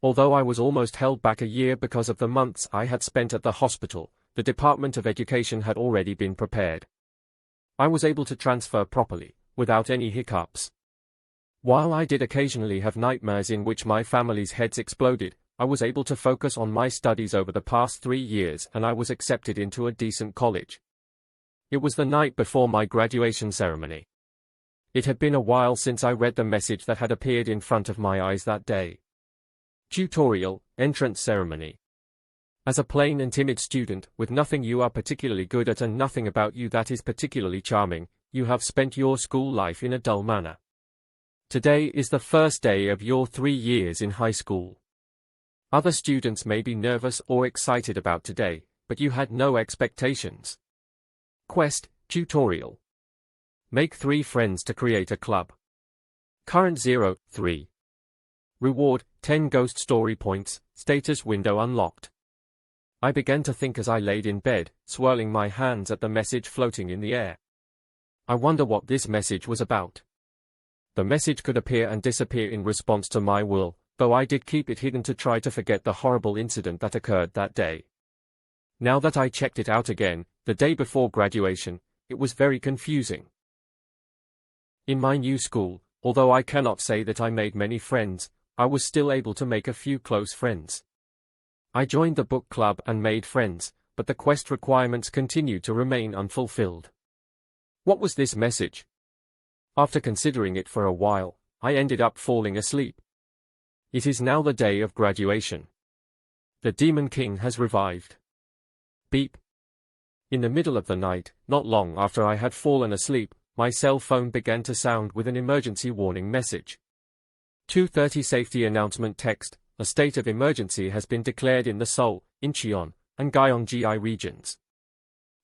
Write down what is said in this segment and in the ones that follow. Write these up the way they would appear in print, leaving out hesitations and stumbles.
Although I was almost held back a year because of the months I had spent at the hospital, the Department of Education had already been prepared. I was able to transfer properly, without any hiccups. While I did occasionally have nightmares in which my family's heads exploded, I was able to focus on my studies over the past 3 years and I was accepted into a decent college. It was the night before my graduation ceremony. It had been a while since I read the message that had appeared in front of my eyes that day. Tutorial, entrance ceremony. As a plain and timid student, with nothing you are particularly good at and nothing about you that is particularly charming, you have spent your school life in a dull manner. Today is the first day of your 3 years in high school. Other students may be nervous or excited about today, but you had no expectations. Quest, tutorial. Make 3 friends to create a club. Current 0, 3. Reward, 10 ghost story points, status window unlocked. I began to think as I laid in bed, swirling my hands at the message floating in the air. I wonder what this message was about. The message could appear and disappear in response to my will, though I did keep it hidden to try to forget the horrible incident that occurred that day. Now that I checked it out again, the day before graduation, it was very confusing. In my new school, although I cannot say that I made many friends, I was still able to make a few close friends. I joined the book club and made friends, but the quest requirements continued to remain unfulfilled. What was this message? After considering it for a while, I ended up falling asleep. It is now the day of graduation. The Demon King has revived. Beep. In the middle of the night, not long after I had fallen asleep, my cell phone began to sound with an emergency warning message. 2:30 safety announcement text, a state of emergency has been declared in the Seoul, Incheon, and Gyeonggi regions.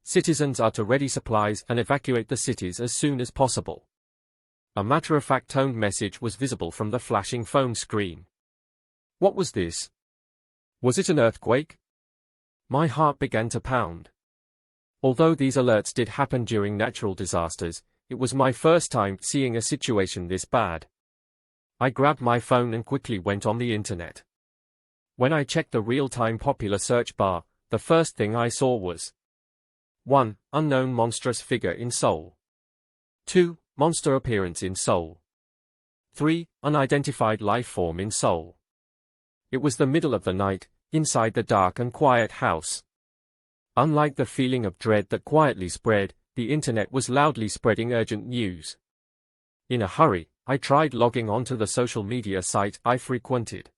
Citizens are to ready supplies and evacuate the cities as soon as possible. A matter-of-fact toned message was visible from the flashing phone screen. What was this? Was it an earthquake? My heart began to pound. Although these alerts did happen during natural disasters, it was my first time seeing a situation this bad. I grabbed my phone and quickly went on the internet. When I checked the real-time popular search bar, the first thing I saw was 1. Unknown monstrous figure in Seoul. 2. Monster appearance in Seoul. 3. Unidentified life form in Seoul. It was the middle of the night, inside the dark and quiet house. Unlike the feeling of dread that quietly spread, the internet was loudly spreading urgent news. In a hurry, I tried logging onto the social media site I frequented.